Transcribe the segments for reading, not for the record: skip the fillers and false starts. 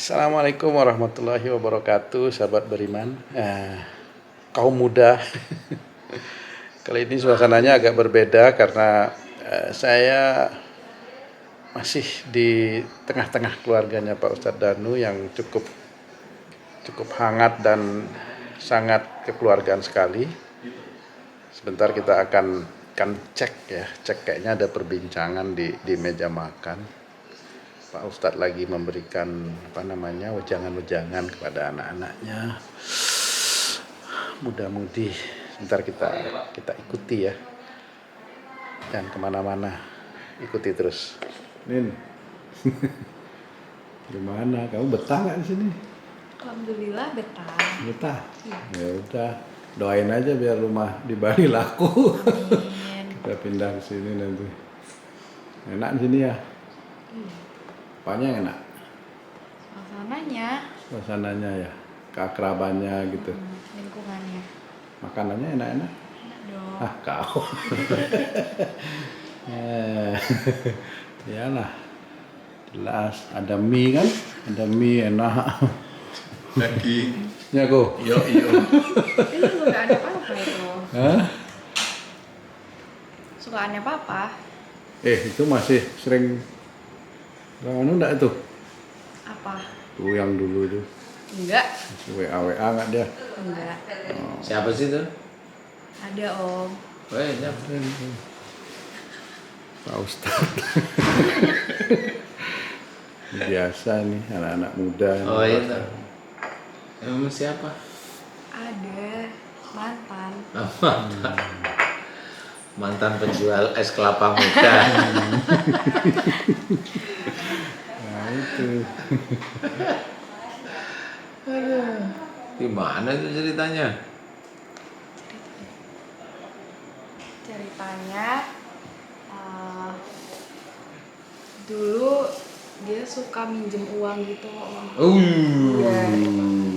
Assalamualaikum warahmatullahi wabarakatuh, sahabat beriman, kaum muda. Kali ini suasananya agak berbeda karena saya masih di tengah-tengah keluarganya Pak Ustadz Danu yang cukup hangat dan sangat kekeluargaan sekali. Sebentar kita akan cek kayaknya ada perbincangan di meja makan. Pak Ustadz lagi memberikan wejangan-wejangan kepada anak-anaknya, muda-mudi. Sebentar kita ikuti ya, jangan kemana-mana, ikuti terus. Nin, gimana? Kamu betah nggak di sini? Alhamdulillah betah. Betah? Iya. Ya udah, doain aja biar rumah di Bali laku. Amin. Kita pindah ke sini nanti. Enak di sini ya? Iya. Apanya yang enak? Suasananya ya, keakrabannya gitu. Lingkungannya. Makanannya enak-enak? Enak dong. Ah, kau. Iyalah. Jelas, ada mie kan? Ada mie enak. Lagi. Ya kok. Yo. Itu sukaannya papa itu. Hah? Sukaannya papa. Itu masih sering enggak itu? Apa? Tuh yang dulu itu. Enggak. WA enggak dia? Enggak. Siapa sih itu? Ada om. Siapa? Pak Ustadz. Biasa nih anak-anak muda. Oh iya. Emang siapa? Ada. Mantan. Mantan penjual es kelapa muda. Nah itu. Gimana itu ceritanya? Ceritanya dulu dia suka minjem uang gitu om. Iya.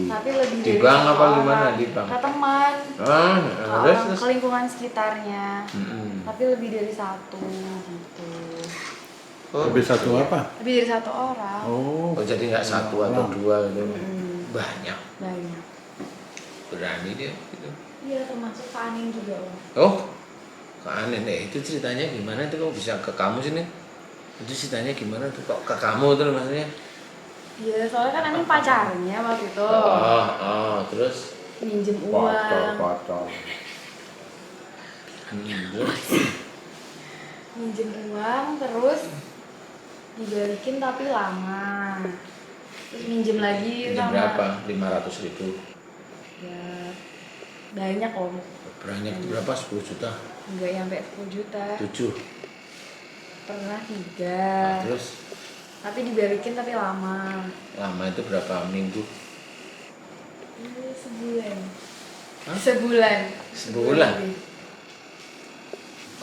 Tapi lebih Di dari bank satu apa orang. gimana? Di bank? Ke teman. Terus. Ke lingkungan sekitarnya. Mm-mm. Tapi lebih dari satu gitu. Lebih satu apa? Lebih dari satu orang. Oh, jadi nggak satu atau dua gitu. Banyak. Banyak. Berani dia gitu. Iya, termasuk Kak Anin juga om. Oh, Kak Anin, itu ceritanya gimana itu kok bisa ke kamu sini? Itu ceritanya gimana tuh kok ke kamu tuh maksudnya? Iya, soalnya kan Anin pacarnya waktu itu. Terus? Minjem uang. pacar. Terus? Minjem uang terus dibalikin tapi lama. Terus minjem lagi Ini sama. berapa? 500.000. Ya, banyak om. Banyak berapa? 10 juta? Enggak sampai 10 juta. 7. Pernah 3. Terus? Tapi dibalikin tapi lama. Lama itu berapa minggu? Ini sebulan. Hah? Sebulan.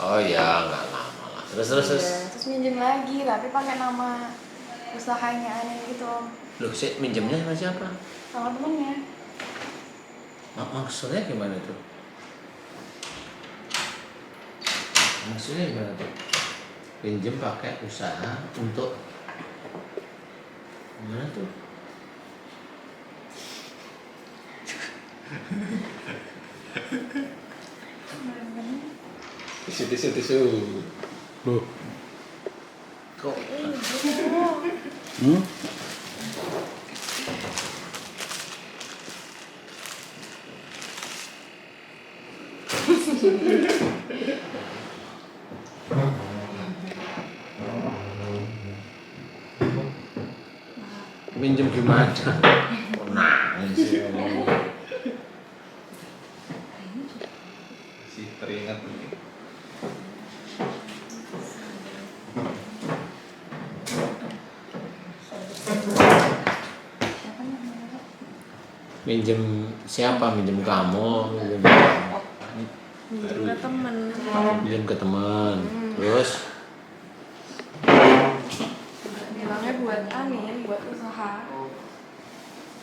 Oh ya, nggak lama lah. Terus. Iya, terus minjem lagi tapi pakai nama usahanya Anin gitu om. Loh, minjemnya sama siapa? Sama temennya. Maksudnya gimana tuh? Maksudnya gimana tuh? Pinjem pakai usaha untuk gimana tuh? Tisu. Loh. Kok? Minjem gimana? Kok nangis sih? Si teringat nih. Minjem siapa? Minjem kamu? Minjem ke temen. Minjem ke teman. Terus? Bilangnya buat Anin, buat usaha.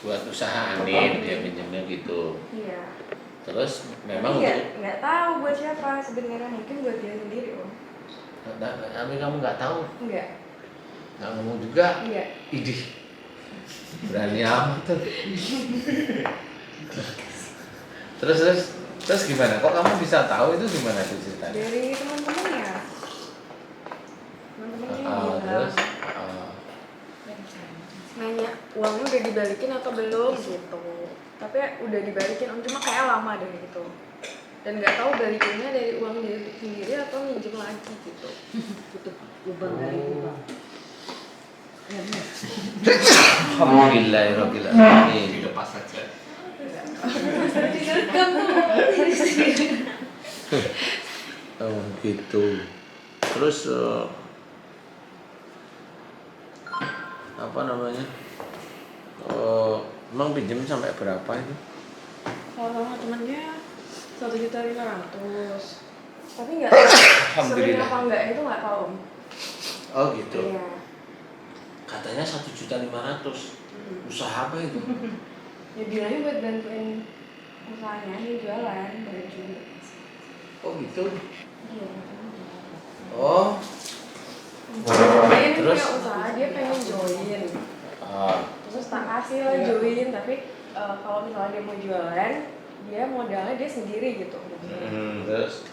Buat usaha Anin, dia minjemnya gitu. Iya. Terus memang nggak tahu buat siapa sebenarnya, mungkin buat dia sendiri om. Tapi kamu nggak tahu? Enggak. Nggak ngomong juga? Iya. Idih. Berani amat tuh. Terus gimana? Kok kamu bisa tahu itu gimana tuh ceritanya? Dari teman-teman ya. Teman-temannya bilang, Terus nanya uangnya udah dibalikin atau belum gitu. Tapi udah dibalikin, cuma kayak lama deh gitu. Dan nggak tahu balikinnya dari uang dia sendiri atau minjem lagi gitu. Butuh lubang dari lubang. Alhamdulillahirabbil alamin. Lepas saja. Oh gitu. Terus apa namanya? Emang pinjam sampai berapa itu? Kalau sama temennya 1.500.000. Tapi nggak sering Alhamdulillah. apa enggak itu nggak tahu. Oh gitu. Iya. Katanya 1.500.000. Usaha apa itu? Ya bilangnya buat bantuin usahanya dia jualan baju. Oh gitu. Iya. Oh. Dia ini Terus? punya usaha, dia pengen join. Terus tak kasih lah join, tapi kalau misalnya dia mau jualan, dia modalnya dia sendiri gitu. Terus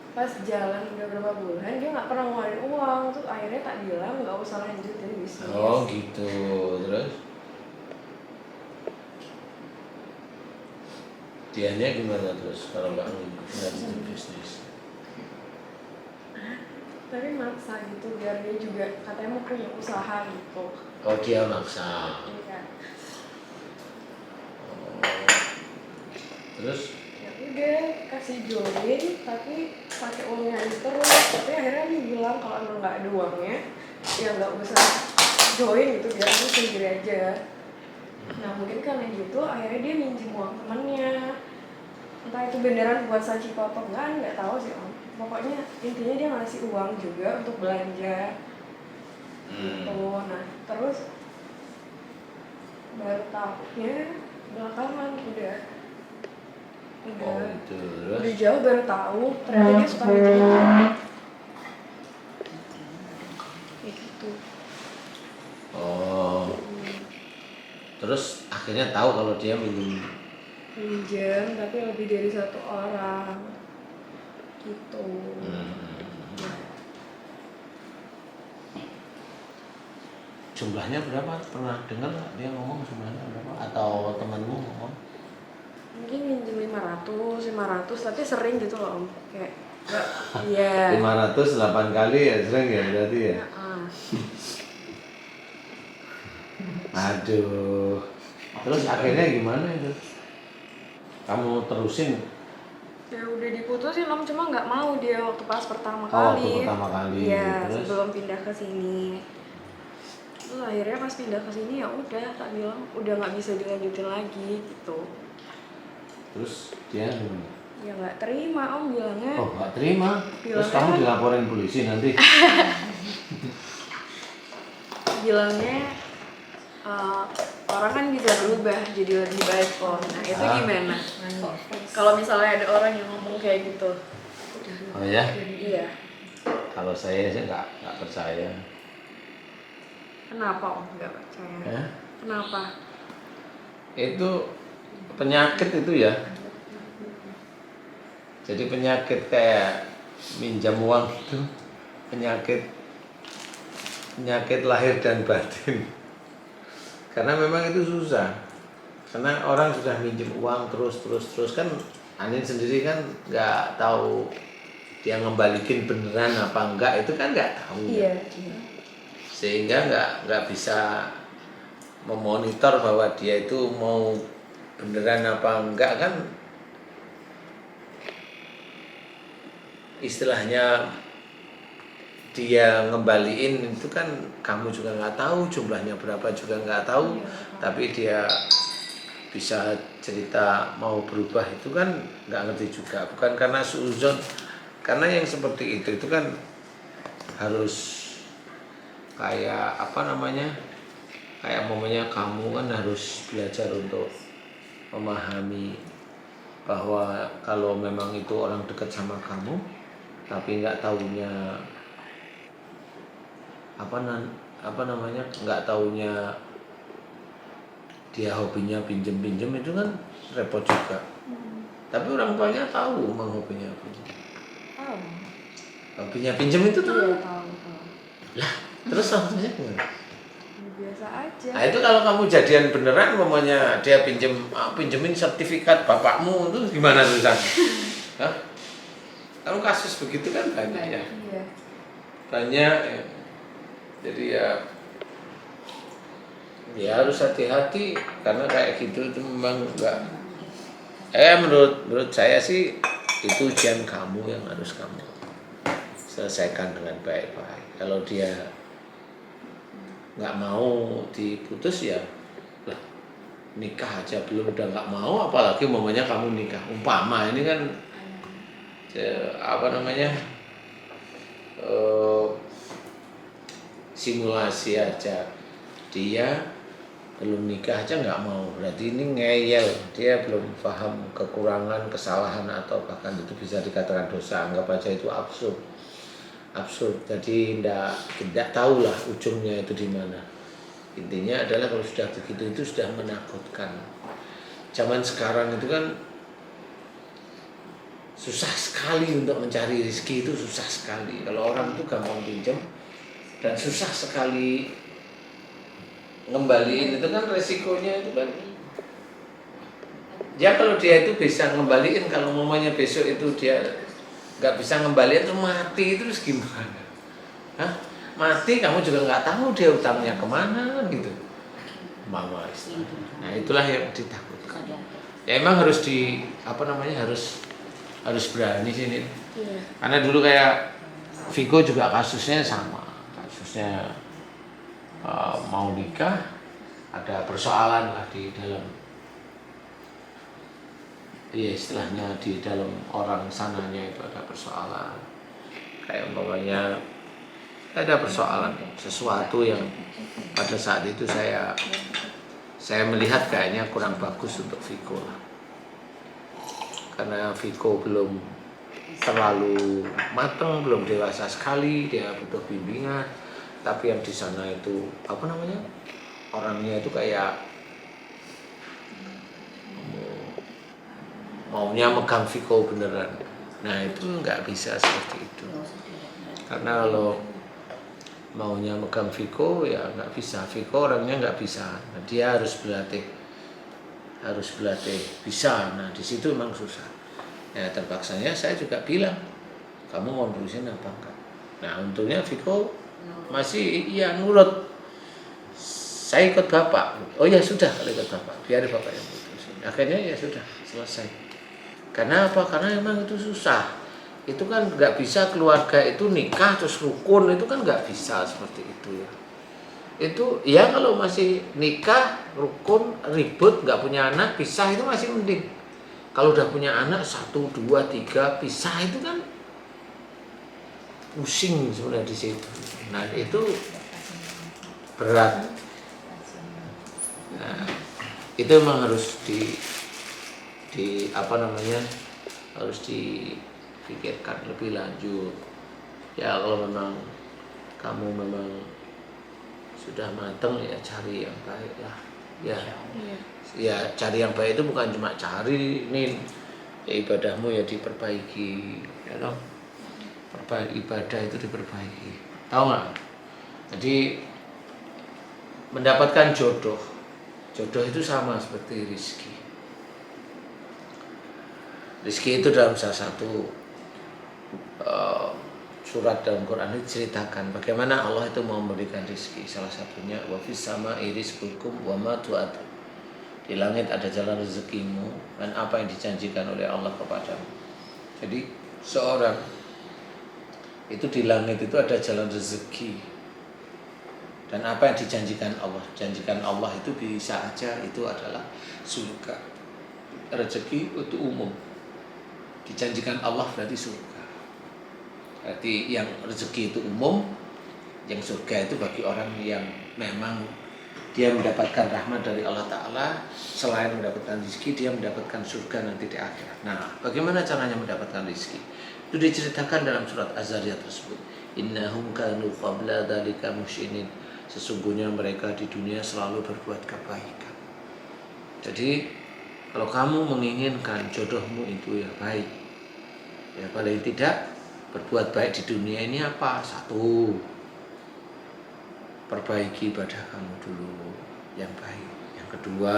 Pas jalan udah berapa bulan, dia nggak pernah ngeluarin uang, terus akhirnya tak bilang nggak usah lanjutin bisnis. oh gitu. Terus dianya gimana terus kalau nggak lanjutin bisnis? Tapi maksa gitu biar dia juga katanya mau punya usaha gitu. Oh dia maksa. Iya. Oh. Terus Ya udah kasih join tapi pakai uangnya aja terus. Tapi akhirnya dia bilang kalau emang nggak ada uangnya ya nggak usah join gitu biar aku sendiri aja. Nah mungkin karena gitu akhirnya dia minjem uang temannya. Entah itu beneran buat Sachico apa enggak, nggak tahu sih om. Pokoknya intinya dia ngasih uang juga untuk belanja. Oh, nah terus baru tahunya belakangan udah oh gitu. Terus udah jauh baru tahu ternyata dia suka minjem uang. Kayak gitu. oh. Terus akhirnya tahu kalau dia Minjem tapi lebih dari satu orang gitu. Ya. jumlahnya berapa? Pernah dengar nggak dia ngomong jumlahnya berapa? Atau temanmu ngomong? Mungkin minjem 500 tapi sering gitu loh om. Kayak enggak iya. 508 kali ya sering ya berarti ya? Ah. Aduh. Terus akhirnya gimana itu? Kamu terusin? Ya udah diputusin om, cuma nggak mau dia waktu pas pertama Oh, kali. waktu pertama kali. Iya, Terus? sebelum pindah ke sini. Terus akhirnya pas pindah ke sini ya udah tak bilang udah nggak bisa dilanjutin lagi gitu. Terus dia gimana? Ya nggak terima om bilangnya. Oh nggak terima. Terus Bilangnya kamu kan- dilaporin polisi nanti? Bilangnya orang kan bisa berubah jadi lebih baik kok. Nah itu gimana? Kalau misalnya ada orang yang ngomong kayak gitu. Oh ya? Iya. Kalau saya sih nggak percaya. Kenapa om nggak percaya? Ya? Kenapa? Itu penyakit itu ya. Jadi penyakit kayak minjam uang itu penyakit lahir dan batin. Karena memang itu susah. Karena orang sudah minjem uang terus kan Anin sendiri kan nggak tahu dia ngembalikin beneran apa enggak, itu kan nggak tahu. Iya. Sehingga nggak bisa memonitor bahwa dia itu mau beneran apa enggak kan. Istilahnya dia ngembaliin itu kan kamu juga nggak tahu jumlahnya berapa juga nggak tahu, tapi dia bisa cerita mau berubah itu kan nggak ngerti juga, bukan karena suuzon, karena yang seperti itu kan harus kayak apa namanya, kayak momennya kamu kan harus belajar untuk memahami bahwa kalau memang itu orang dekat sama kamu tapi nggak tahunya apa namanya, nggak tahunya dia hobinya pinjem-pinjem itu kan repot juga. Tapi orang tuanya tahu memang hobinya pinjem. Tahu. Hobinya pinjem itu tahu. Iya, tahu. Lah, terus maksudnya gimana? Biasa aja. Nah itu kalau kamu jadian beneran, umpamanya dia pinjemin sertifikat bapakmu itu gimana tulisannya? Hah? Kalau kasus begitu kan banyak ya. Iya. Banyak ya. Jadi ya harus hati-hati karena kayak gitu itu memang enggak. Menurut saya sih itu ujian kamu yang harus kamu selesaikan dengan baik-baik. Kalau dia nggak mau diputus ya lah, nikah aja belum udah nggak mau, apalagi umpamanya kamu nikah. Umpama ini kan simulasi aja, dia belum nikah aja nggak mau, berarti ini ngeyel, dia belum paham kekurangan, kesalahan atau bahkan itu bisa dikatakan dosa, anggap aja itu absurd. Jadi tidak tahulah ujungnya itu di mana. Intinya adalah kalau sudah begitu itu sudah menakutkan. Zaman sekarang itu kan susah sekali untuk mencari rezeki, itu susah sekali. Kalau orang itu gampang pinjam dan susah sekali ngembaliin, itu kan resikonya itu kan. Ya kalau dia itu bisa ngembaliin, kalau mamanya besok itu dia nggak bisa ngembaliin itu mati, terus gimana? Hah? Mati kamu juga nggak tahu dia utangnya kemana gitu. Mama. Nah itulah yang ditakutkan. Ya emang harus harus berani sini. Iya. Karena dulu kayak Viko juga kasusnya sama. Kasusnya mau nikah, ada persoalan lah di dalam, iya istilahnya di dalam orang sananya itu ada persoalan. Kayak umpamanya ada persoalan sesuatu yang pada saat itu saya melihat kayaknya kurang bagus untuk Viko lah. Karena Viko belum terlalu matang, belum dewasa sekali, dia butuh bimbingan. Tapi yang di sana itu orangnya itu kayak maunya megang Viko beneran. Nah itu nggak bisa seperti itu. Karena kalau maunya megang Viko ya nggak bisa. Viko orangnya nggak bisa. Nah, dia harus berlatih bisa. Nah di situ memang susah. Ya terpaksanya saya juga bilang, kamu mau nerusin apa enggak? Nah untungnya Viko masih nurut. Saya ikut bapak. Oh ya sudah, kalau ikut bapak, biar bapak yang putusin. Akhirnya ya sudah selesai. Karena apa? Karena memang itu susah. Itu kan nggak bisa keluarga itu nikah terus rukun, itu kan nggak bisa seperti itu ya. Itu ya kalau masih nikah rukun ribut nggak punya anak pisah itu masih mending. Kalau udah punya anak 1, 2, 3 pisah itu kan pusing sebenarnya di situ. Nah itu berat. Nah itu memang harus harus dipikirkan lebih lanjut. Ya kalau memang kamu memang sudah matang ya cari yang baik lah. Ya cari yang baik itu bukan cuma cari nih ya, ibadahmu ya diperbaiki, ya toh. Ibadah itu diperbaiki. Tahu nggak? Jadi mendapatkan jodoh itu sama seperti rezeki. Rezeki itu dalam salah satu surat dalam Quran itu ceritakan bagaimana Allah itu mau memberikan rezeki. Salah satunya wa fis sama'i rizqukum wa ma tu'adun. Di langit ada jalan rezekimu dan apa yang dijanjikan oleh Allah kepadamu. Jadi seorang itu di langit itu ada jalan rezeki. Dan apa yang dijanjikan Allah? Janjikan Allah itu bisa aja itu adalah surga. Rezeki itu umum. Dijanjikan Allah berarti surga. Berarti yang rezeki itu umum, yang surga itu bagi orang yang memang dia mendapatkan rahmat dari Allah Ta'ala. Selain mendapatkan rezeki, dia mendapatkan surga nanti di akhirat. Nah, bagaimana caranya mendapatkan rezeki? Itu diceritakan dalam surat Az-Zariyat tersebut. Innahum kanu qabla dzalika muhsinin. Sesungguhnya mereka di dunia selalu berbuat kebaikan. Jadi kalau kamu menginginkan jodohmu itu ya baik, ya paling tidak berbuat baik di dunia ini apa? Satu, perbaiki ibadah kamu dulu yang baik. Yang kedua,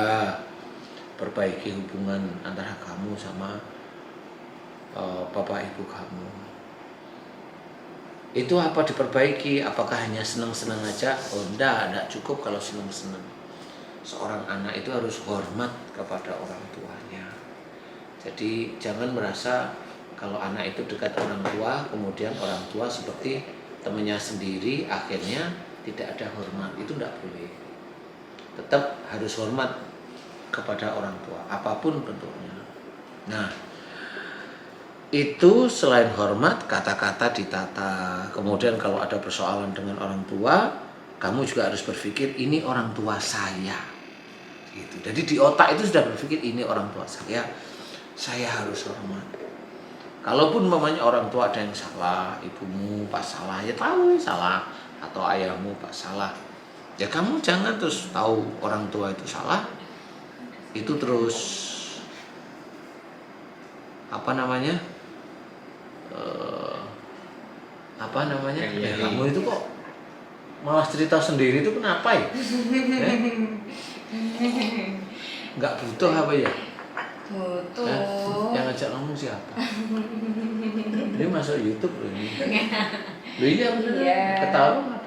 perbaiki hubungan antara kamu sama bapak ibu kamu. Itu apa diperbaiki? Apakah hanya senang-senang aja? Oh enggak cukup kalau senang-senang. Seorang anak itu harus hormat kepada orang tuanya. Jadi jangan merasa kalau anak itu dekat orang tua, kemudian orang tua seperti temannya sendiri, akhirnya tidak ada hormat. Itu tidak boleh. Tetap harus hormat kepada orang tua, apapun bentuknya. Nah, itu selain hormat, kata-kata ditata. Kemudian kalau ada persoalan dengan orang tua, kamu juga harus berpikir ini orang tua saya. Gitu. Jadi di otak itu sudah berpikir ini orang tua saya harus hormat. Kalaupun mamanya orang tua ada yang salah, ibumu pas salah, ya tahu salah, atau ayahmu pas salah. Ya kamu jangan terus tahu orang tua itu salah, itu terus ya, kamu itu kok malah cerita sendiri itu kenapa ya? Nggak butuh apa ya? Butuh. Yang ngajak ngomong siapa? Ini masuk YouTube loh ini. Loh iya bener, ketahuan.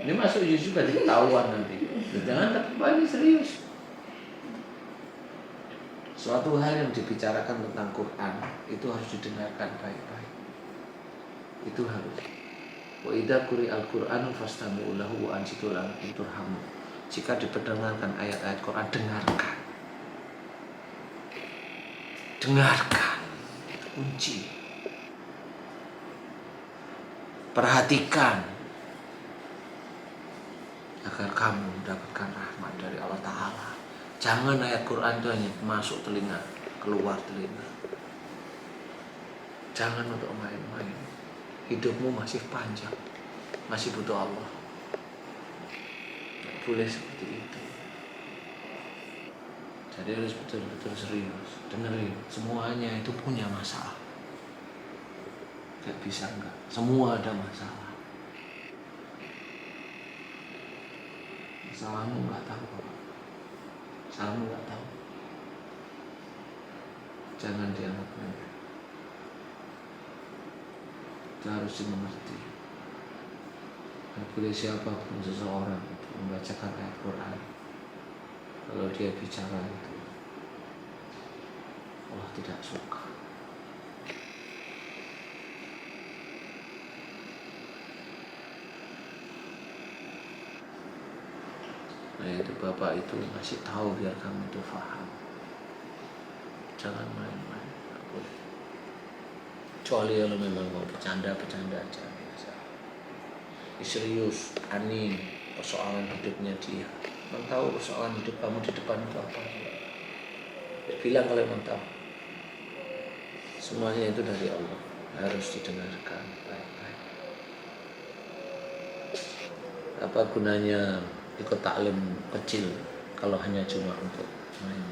Ini masuk YouTube berarti ketahuan nanti. Jangan terpakai ini serius. Suatu hal yang dibicarakan tentang Quran itu harus didengarkan baik-baik. Itu harus. Wa idza quri'al Qur'anu fastami'u lahu wa ansitu la'allakum turhamun. Jika diperdengarkan ayat-ayat Quran, dengarkan. Dengarkan. Itu kunci. Perhatikan agar kamu mendapatkan rahmat dari Allah Ta'ala. Jangan ayat Quran itu hanya masuk telinga, keluar telinga. Jangan untuk main-main. Hidupmu masih panjang, masih butuh Allah. Tidak boleh seperti itu. Jadi harus betul-betul serius. Dengerin, semuanya itu punya masalah. Tidak bisa enggak. Semua ada masalah. Masalahmu enggak tahu apa. Masalahmu enggak tahu. Jangan dianggap remeh. Kita harus dimengerti. Dan boleh siapapun seseorang itu membacakan ayat Quran, kalau dia bicara itu Allah tidak suka. Nah itu bapak itu ngasih tahu biar kamu itu paham. Jangan main-main, nggak boleh. Kecuali kalau memang mau bercanda-bercanda aja biasa. Serius, Anin, persoalan hidupnya dia. Memang tahu persoalan hidup kamu di depan itu apa? Ya, bilang kalau memang tahu. Semuanya itu dari Allah, harus didengarkan baik-baik. Apa gunanya ikut taklim kecil kalau hanya cuma untuk main?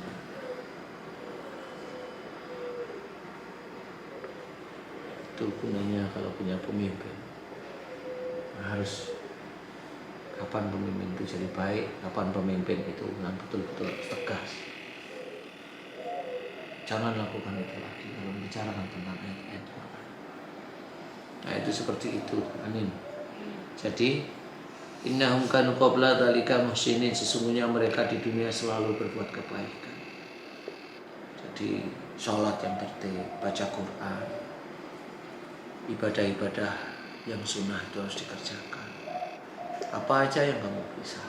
Itu gunanya kalau punya pemimpin. Harus kapan pemimpin itu jadi baik, kapan pemimpin itu betul-betul tegas. Jangan lakukan itu lagi kalau membicarakan tentang ayat-ayat Quran. Nah itu seperti itu, Amin. Jadi innahum kanu qabla dzalika muhsinin, sesungguhnya mereka di dunia selalu berbuat kebaikan. Jadi sholat yang tertib, baca Quran, ibadah-ibadah yang sunnah itu harus dikerjakan. Apa aja yang kamu bisa.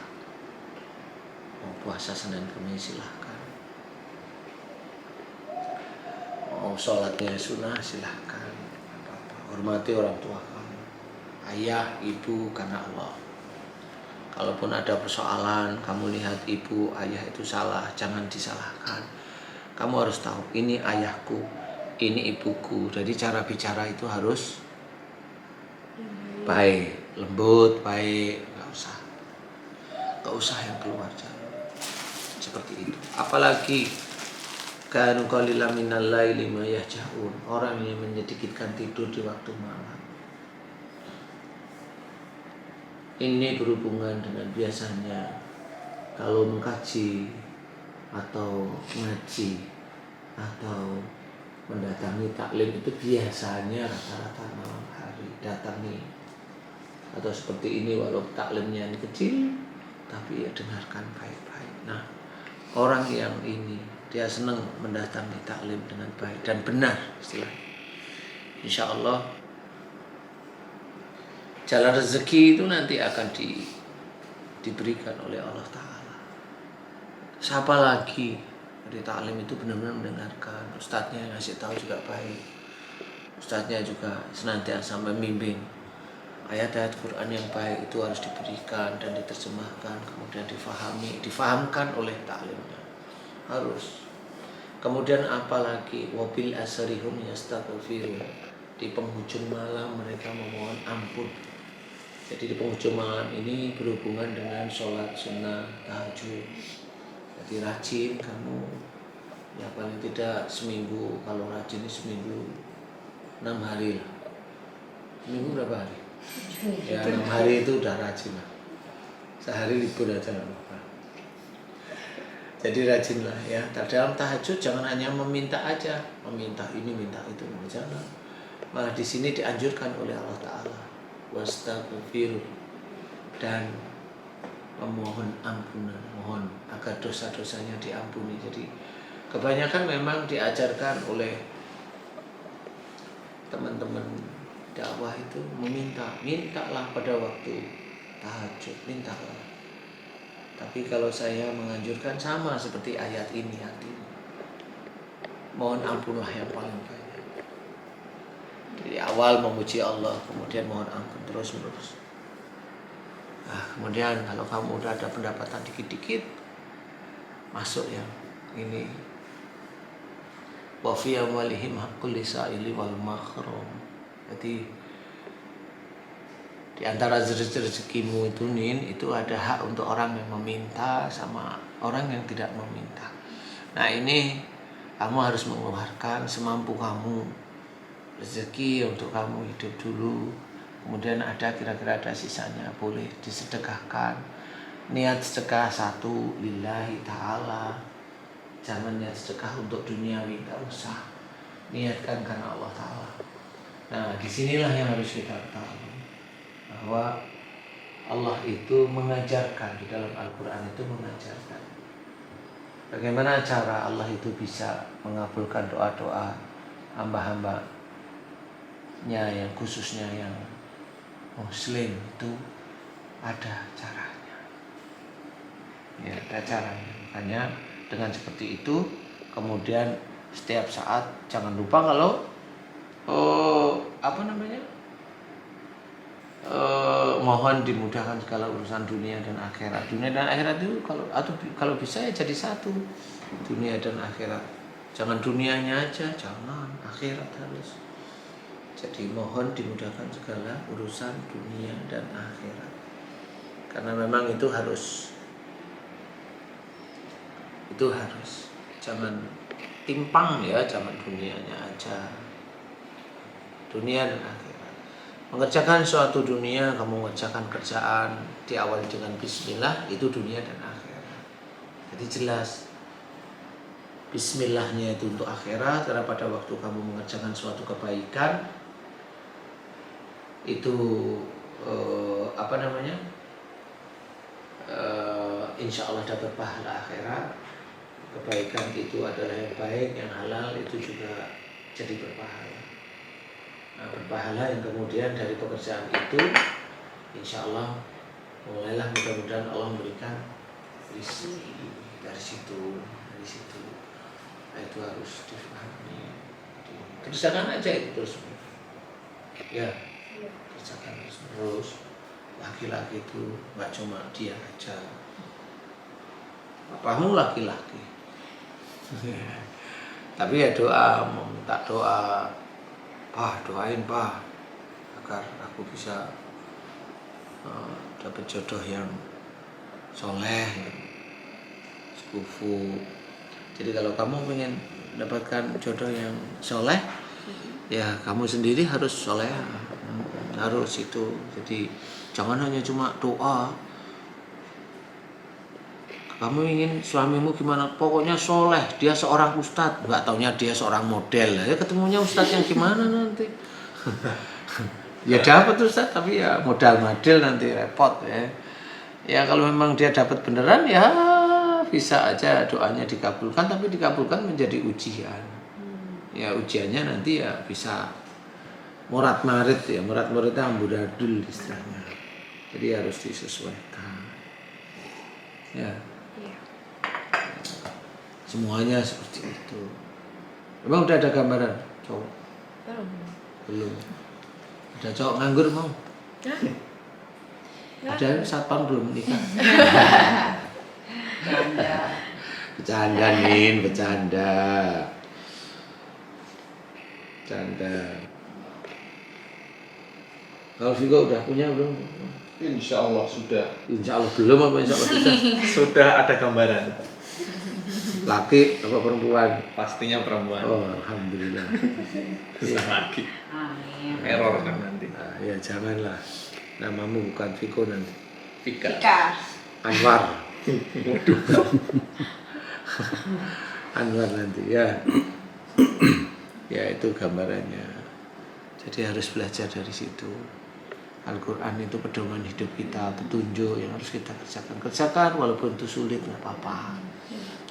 Mau puasa Senin Kamis silahkan. Mau sholatnya sunnah silahkan. Apa-apa. Hormati orang tua kamu, ayah, ibu, karena Allah. Kalaupun ada persoalan, kamu lihat ibu, ayah itu salah, jangan disalahkan. Kamu harus tahu, ini ayahku, ini ibuku. Jadi cara bicara itu harus baik, lembut, baik. Gak usah yang keluar. seperti itu. Apalagi kanu qalilan minal laili ma yahjaun, orang yang menyedikitkan tidur di waktu malam. Ini berhubungan dengan biasanya kalau mengkaji atau ngaji atau mendatangi taklim itu biasanya rata-rata malam hari datangi. Atau seperti ini, walau taklimnya ini kecil tapi ya dengarkan baik-baik. Nah, orang yang ini dia senang mendatangi taklim dengan baik dan benar istilahnya. Insya Allah jalan rezeki itu nanti akan diberikan oleh Allah Ta'ala. Siapa lagi di taklim itu benar-benar mendengarkan, ustadznya ngasih tahu juga baik, ustadznya juga senantiasa membimbing. Ayat-ayat Quran yang baik itu harus diberikan dan diterjemahkan, kemudian difahamkan oleh taklimnya. Harus. Kemudian apalagi wabil asrihum yastaghfirun, di penghujung malam mereka memohon ampun. Jadi di penghujung malam ini berhubungan dengan sholat sunnah tahajud. Jadi rajin kamu, ya paling tidak seminggu, kalau rajin ini seminggu 6 hari lah. Seminggu berapa hari? Ya 6 hari itu udah rajin lah. Sehari libur aja nggak apa-apa. Jadi rajinlah ya. Dalam tahajud jangan hanya meminta aja, meminta ini minta itu, jangan. Malah di sini dianjurkan oleh Allah Ta'ala wastaghfir, dan memohon ampunan, mohon agar dosa-dosanya diampuni. Jadi kebanyakan memang diajarkan oleh teman-teman dakwah itu mintalah pada waktu tahajud, mintalah. Tapi kalau saya menganjurkan sama seperti ayat ini artinya, mohon ampunlah yang paling banyak. Dari awal memuji Allah, kemudian mohon ampun terus menerus. Nah, kemudian kalau kamu udah ada pendapatan dikit-dikit, masuk yang ini. Wa fi amwalihim haqqul lisaili wal mahrum. Jadi di antara rezekimu itu itu ada hak untuk orang yang meminta sama orang yang tidak meminta. Nah, ini kamu harus mengeluarkan semampu kamu rezeki untuk kamu hidup dulu. Kemudian ada kira-kira ada sisanya boleh disedekahkan. Niat sedekah satu lillahi ta'ala. Jangan niat sedekah untuk duniawi, tidak usah. Niatkan karena Allah Ta'ala. Nah, disinilah yang harus kita tahu, bahwa Allah itu mengajarkan, di dalam Al-Quran itu mengajarkan bagaimana cara Allah itu bisa mengabulkan doa-doa hamba-hambanya yang khususnya yang Muslim itu ada caranya. Ya, ada caranya. Makanya dengan seperti itu, kemudian setiap saat jangan lupa kalau mohon dimudahkan segala urusan dunia dan akhirat. Dunia dan akhirat itu kalau bisa ya jadi satu, dunia dan akhirat. Jangan dunianya aja, jangan, akhirat harus. Jadi mohon dimudahkan segala urusan dunia dan akhirat. Karena memang itu harus. Jangan timpang ya, jangan dunianya aja. Dunia dan akhirat. Mengerjakan suatu dunia, kamu mengerjakan kerjaan diawali dengan bismillah, itu dunia dan akhirat. Jadi jelas bismillahnya itu untuk akhirat, karena pada waktu kamu mengerjakan suatu kebaikan itu insya Allah dapat pahala akhirat. Kebaikan itu adalah yang baik, yang halal itu juga jadi berpahala. Nah, berpahala yang kemudian dari pekerjaan itu insya Allah mulailah mudah-mudahan Allah memberikan rezeki dari situ. Nah, itu harus difahami. Kerjakan aja itu terus. Ya, kerjakan terus. Laki-laki itu nggak cuma dia aja. Bapamu laki-laki. Tapi ya doa, meminta doa, Pak doain Pak agar aku bisa dapat jodoh yang soleh, kufu. Jadi kalau kamu ingin mendapatkan jodoh yang soleh, ya kamu sendiri harus soleh, harus itu. Jadi jangan hanya cuma doa. Kamu ingin suamimu gimana? Pokoknya soleh, dia seorang ustadz. Nggak taunya dia seorang model. Ya ketemunya ustadz yang gimana nanti? Ya dapat ustadz, tapi ya modal madil nanti repot ya. Ya kalau memang dia dapat beneran ya bisa aja doanya dikabulkan, tapi dikabulkan menjadi ujian. Ya ujiannya nanti ya bisa morat marit ya, morat maritnya amburadul istilahnya. Jadi harus disesuaikan. Ya. Iya. Semuanya seperti itu. Emang udah ada gambaran cowok? Belum. Ada cowok nganggur mau? Hah? Ada satpam belum nikah? Janda. Bercanda Nin, bercanda. Bercanda. Kalau Vigo udah punya belum? Insya Allah sudah. Insya Allah belum apa insya Allah sudah? Sudah ada gambaran. Laki apa perempuan? Pastinya perempuan. Oh alhamdulillah. Susah lagi. Amin. Error kan nanti. Nah, ya janganlah. Namamu bukan Vigo nanti. Vika. Ika. Anwar. Anwar nanti ya. Ya itu gambarannya. Jadi harus belajar dari situ. Al-Quran itu pedoman hidup kita, petunjuk yang harus kita kerjakan. Kerjakan walaupun itu sulit nggak apa-apa.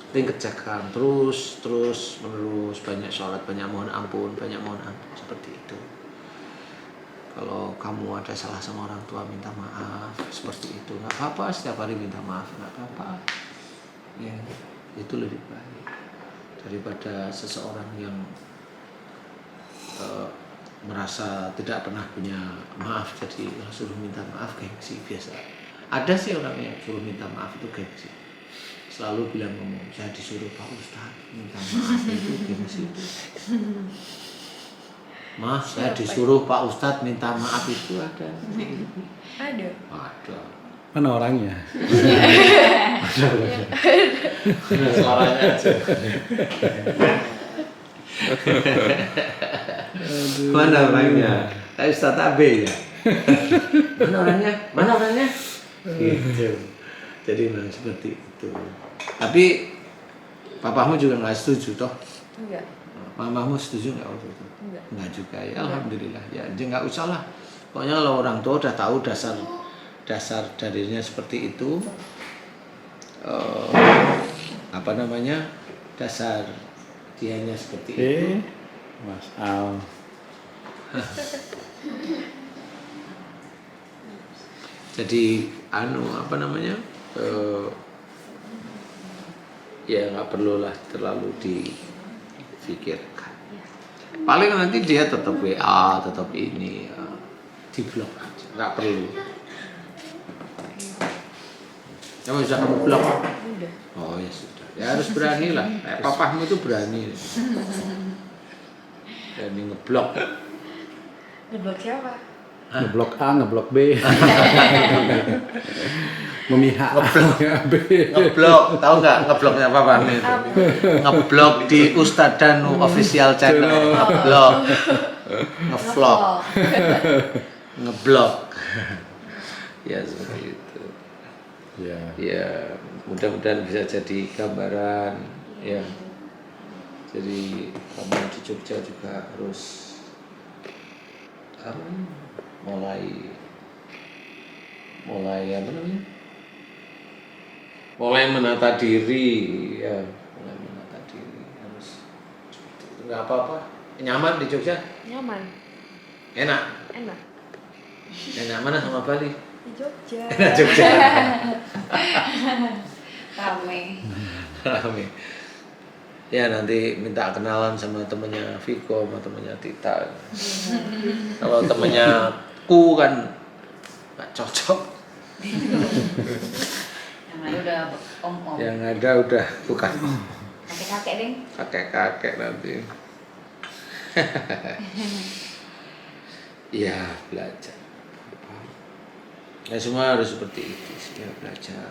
Penting kerjakan terus menerus, banyak sholat, banyak mohon ampun seperti itu. Kalau kamu ada salah sama orang tua minta maaf seperti itu, nggak apa-apa, setiap hari minta maaf nggak apa-apa. Ya itu lebih baik daripada seseorang yang merasa tidak pernah punya maaf jadi suruh minta maaf gengsi biasa. Ada sih orang yang suruh minta maaf itu gengsi. Selalu bilang ngomong, saya disuruh Pak Ustadz minta maaf itu gengsi. Mas, saya disuruh Pak Ustadz minta maaf itu ada. Ada. Ada. Mana orangnya? Suaranya aja. Mana orangnya? Kayak Ustadz Abe ya. Mana orangnya? Gitu. Jadi memang seperti itu. Tapi papamu juga nggak setuju toh? Enggak. Mamamu setuju nggak waktu itu? Enggak juga ya. Alhamdulillah ya. Jadi nggak usah lah. Pokoknya kalau orang tua udah tahu dasar darinya seperti itu, apa namanya, dasar dianya seperti itu. Mas Al. Jadi apa namanya, ya nggak perlulah terlalu difikirkan. Paling nanti dia tetap WA, tetap ini ya, di blok aja, nggak perlu. Kamu bisa kamu blok? Udah. Oh ya sudah, ya harus berani lah. Papahmu itu berani, berani ngeblok. Ngeblok siapa? Ngeblok A, ngeblok B. Memihak. B. Ngeblok, tahu nggak ngebloknya apa itu? Ngeblok di Ustadz Danu official channel. Ngeblok, ngevlog, ngeblok. Ya seperti itu. Ya. Ya mudah-mudahan bisa jadi gambaran ya. Jadi kamu di Jogja juga harus mulai apa namanya? Mulai menata diri ya, mulai menata diri harus seperti itu. Nggak apa-apa, nyaman di Jogja, Nyaman. enak, Enak. enak mana sama Bali? Di Jogja. Enak Jogja. Rame. Rame. Ya nanti minta kenalan sama temennya Viko sama temennya Tita. Kalau temennya Ku kan nggak cocok. Yang ada udah om-om. Yang ada udah bukan Kakek-kakek deh. kakek-kakek nanti. Ya belajar. Ya semua harus seperti itu sih, ya belajar.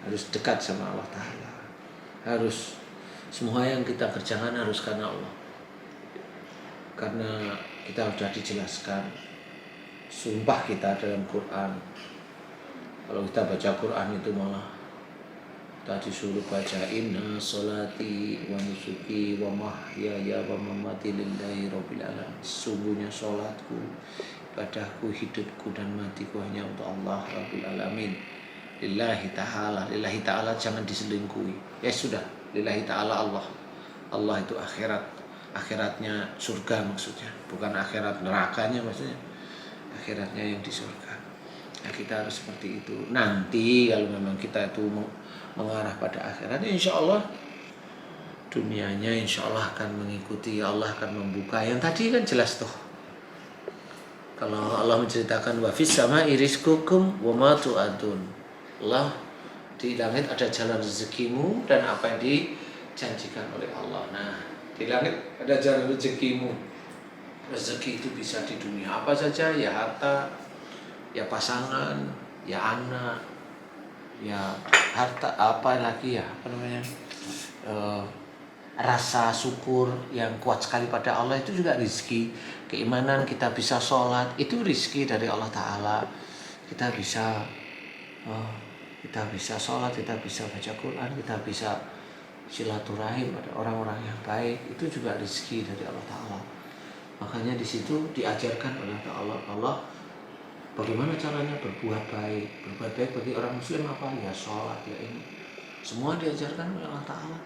Harus dekat sama Allah Ta'ala. Harus semua yang kita kerjakan harus karena Allah. Karena kita sudah dijelaskan sumpah kita dalam Quran. Kalau kita baca Quran itu malah kita disuruh baca inna sholati wa nusuki wa mahyaya wa mamati lillahi rabbil alamin. Sungguhnya sholatku, ibadahku, hidupku dan matiku hanya untuk Allah rabbil alamin. Lillahi ta'ala. Lillahi ta'ala jangan diselingkuhi. Ya sudah, lillahi ta'ala Allah. Allah itu akhirat. Akhiratnya surga maksudnya, bukan akhirat nerakanya maksudnya. Akhiratnya yang di surga. Nah, kita harus seperti itu. Nanti kalau memang kita itu mengarah pada akhirat, insya Allah dunianya insya Allah akan mengikuti. Allah akan membuka. Yang tadi kan jelas tuh. Kalau Allah menceritakan wa fis sama'i rizqukum wa ma tu'adun. Allah di langit ada jalan rezekimu dan apa yang dijanjikan oleh Allah. Nah, di langit ada jalan rezekimu. Rezeki itu bisa di dunia apa saja, ya harta, ya pasangan, ya anak, ya harta apa lagi ya, apa namanya, rasa syukur yang kuat sekali pada Allah itu juga rezeki. Keimanan kita bisa sholat itu rezeki dari Allah Ta'ala. Kita bisa sholat, kita bisa baca Quran, kita bisa silaturahim pada orang-orang yang baik, itu juga rezeki dari Allah Ta'ala. Makanya di situ diajarkan oleh Allah bagaimana caranya berbuat baik. Berbuat baik bagi orang muslim apa? Ya sholat, ya ini. Semua diajarkan oleh Allah Ta'ala.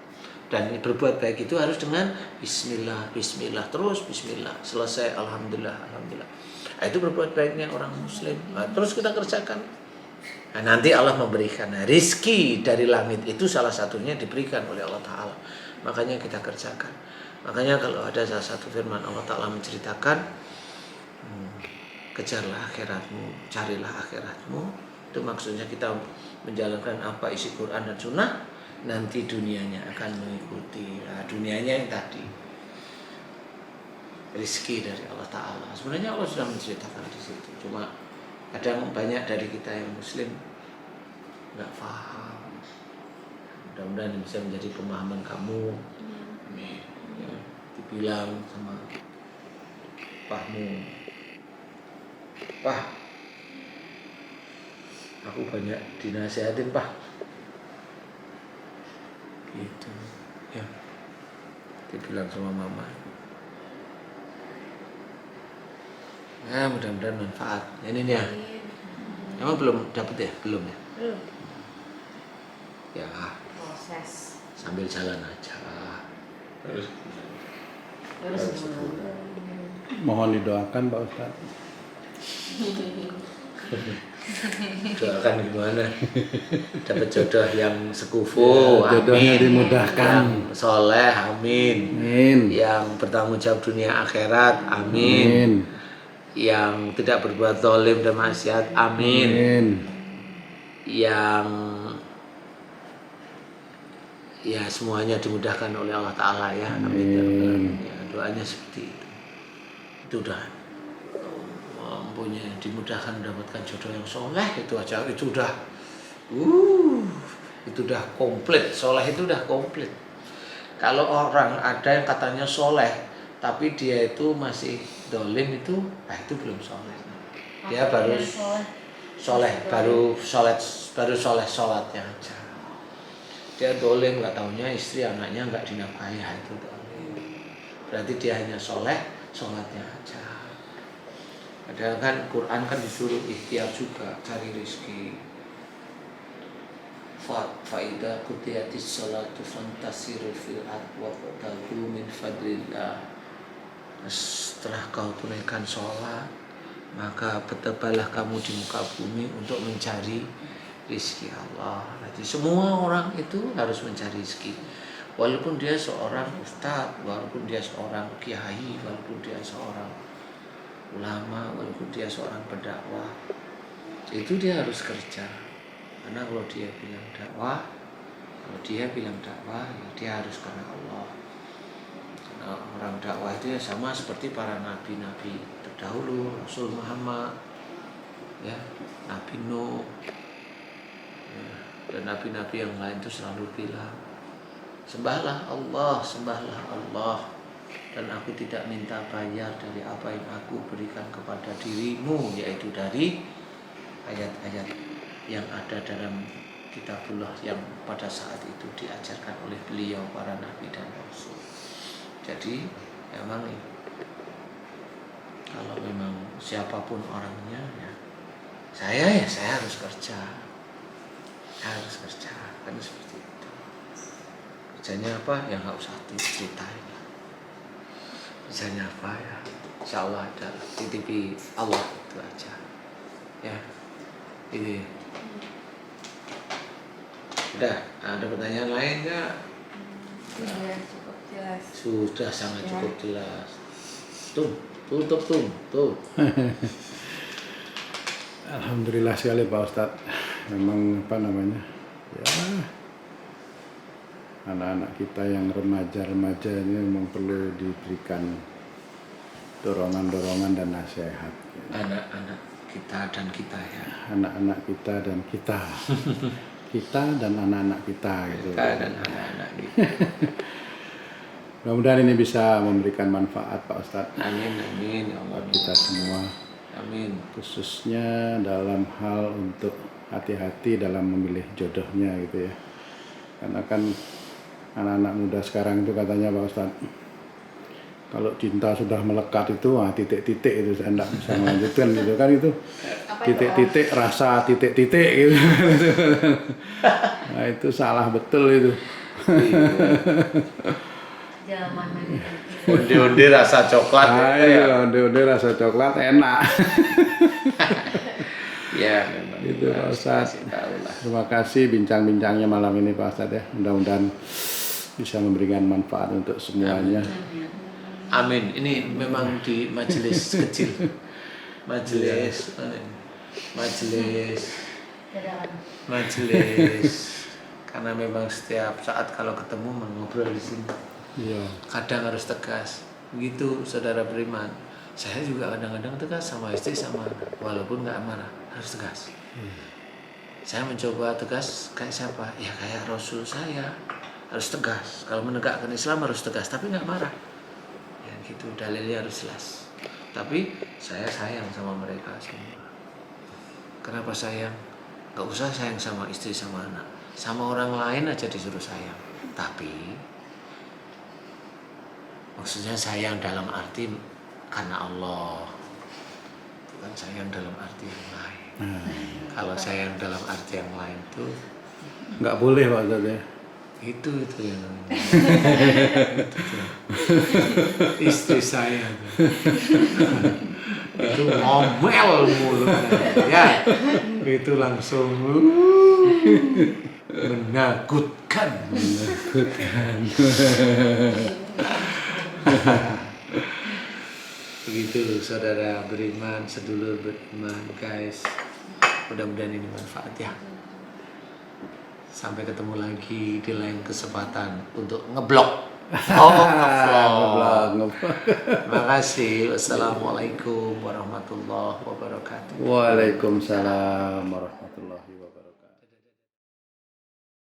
Dan berbuat baik itu harus dengan bismillah, bismillah, terus bismillah. Selesai, alhamdulillah, alhamdulillah. Nah, itu berbuat baiknya orang muslim. Nah, terus kita kerjakan. Nah, nanti Allah memberikan. Nah, rizki dari langit itu salah satunya diberikan oleh Allah Ta'ala. Makanya kita kerjakan. Makanya kalau ada salah satu firman Allah Ta'ala menceritakan, kejarlah akhiratmu, carilah akhiratmu. Itu maksudnya kita menjalankan apa isi Quran dan Sunnah, nanti dunianya akan mengikuti. Nah, dunianya yang tadi, rizki dari Allah Ta'ala. Sebenarnya Allah sudah menceritakan di situ. Cuma kadang banyak dari kita yang muslim nggak paham. Mudah-mudahan bisa menjadi pemahaman kamu. Ya, dibilang sama Pahmu, Pak, aku banyak dinasihatin Pak, gitu ya, dibilang sama mama. Nah, mudah-mudahan manfaat. Ini nih ya. Emang belum dapat ya? Belum ya? Belum. Ya, Proses. sambil jalan aja. Terus Mohon didoakan Pak Ustadz. Doakan gimana? Dapat jodoh yang sekufu, Jodohnya amin. dimudahkan. Yang soleh, amin. Amin. Yang bertanggung jawab dunia akhirat, amin. Amin. Yang tidak berbuat zalim dan maksiat, amin. Amin. Yang ya semuanya dimudahkan oleh Allah Ta'ala ya, amin. Ya, doanya seperti itu. Itu udah mempunyai dimudahkan mendapatkan jodoh yang soleh, itu aja, itu udah komplit. Soleh itu udah komplit. Kalau orang ada yang katanya soleh tapi dia itu masih dolim, itu itu belum soleh. Dia baru soleh, baru sholatnya aja. Dia dolim, nggak taunya istri anaknya nggak dinafkahi, itu dolim. Berarti dia hanya soleh, sholatnya aja. Padahal kan Quran kan disuruh ikhtiar juga, cari rezeki. Fa'idha qudiyatis sholatu fantasiru fil ardh wabtaghu min fadlillah. Setelah kau tunaikan sholat, maka bertebalah kamu di muka bumi untuk mencari rezeki Allah. Jadi semua orang itu harus mencari rezeki. Walaupun dia seorang ustadz, walaupun dia seorang kiai, walaupun dia seorang ulama, walaupun dia seorang pendakwah, itu dia harus kerja. Karena kalau dia bilang dakwah, ya dia harus karena Allah. Karena orang dakwah itu ya sama seperti para nabi-nabi terdahulu, Rasul Muhammad, ya, Nabi Nuh, ya, dan nabi-nabi yang lain itu selalu bilang, Sembahlah Allah, sembahlah Allah. Dan aku tidak minta bayar dari apa yang aku berikan kepada dirimu, yaitu dari ayat-ayat yang ada dalam kitabullah yang pada saat itu diajarkan oleh beliau para nabi dan rasul. Jadi memang kalau memang siapapun orangnya ya saya harus kerja, kan seperti itu. Kerjanya apa ya nggak usah diceritain. Kerjanya apa ya insya Allah ada titipi Allah itu aja ya. Ini udah ada pertanyaan lain nggak? Sudah cukup jelas. Sudah sangat cukup jelas. Tuh. Alhamdulillah sekali Pak Ustadz. Memang apa namanya ya, anak-anak kita yang remaja ini memang perlu diberikan dorongan-dorongan dan nasihat. Anak-anak kita dan kita ya. Anak-anak kita dan kita. Kita dan anak-anak kita gitu. Kita dan anak-anak kita. Mudah-mudahan ini bisa memberikan manfaat Pak Ustadz. Amin ya Allah. Buat kita semua. Amin. Khususnya dalam hal untuk hati-hati dalam memilih jodohnya gitu ya. Karena kan anak-anak muda sekarang itu katanya Pak Ustadz, kalau cinta sudah melekat itu titik-titik itu saya tidak bisa melanjutkan gitu kan, itu titik-titik rasa titik-titik gitu. Nah itu salah betul itu. Zaman Undi-undi rasa coklat gitu ya. Udah rasa coklat enak. Ya memang. Itu Pak Ustadz. Kasih tahu lah. Terima kasih bincang-bincangnya malam ini Pak Ustadz ya. Mudah-mudahan bisa memberikan manfaat untuk semuanya. Amin. Ini memang di majelis kecil. Majelis karena memang setiap saat kalau ketemu mengobrol di sini. Iya. Kadang harus tegas. Begitu saudara beriman. Saya juga kadang-kadang tegas sama istri sama anak. Walaupun nggak marah, harus tegas. Saya mencoba tegas kayak siapa? Ya kayak Rasul saya. Harus tegas. Kalau menegakkan Islam harus tegas, tapi nggak marah. Ya gitu, dalilnya harus jelas. Tapi saya sayang sama mereka semua. Kenapa sayang? Nggak usah sayang sama istri sama anak. Sama orang lain aja disuruh sayang. Tapi maksudnya sayang dalam arti karena Allah, bukan sayang dalam arti yang lain. Kalau sayang dalam arti yang lain tuh Nggak boleh Pak Ustadz ya. itu yang istri saya tuh. Itu ngomel mulutnya ya, itu langsung menakutkan. Begitu saudara beriman, sedulur beriman guys. Mudah-mudahan ini manfaat ya. Sampai ketemu lagi di lain kesempatan untuk ngeblok. Ngeblok. Terima kasih. Wassalamualaikum warahmatullahi wabarakatuh. Waalaikumsalam warahmatullahi wabarakatuh.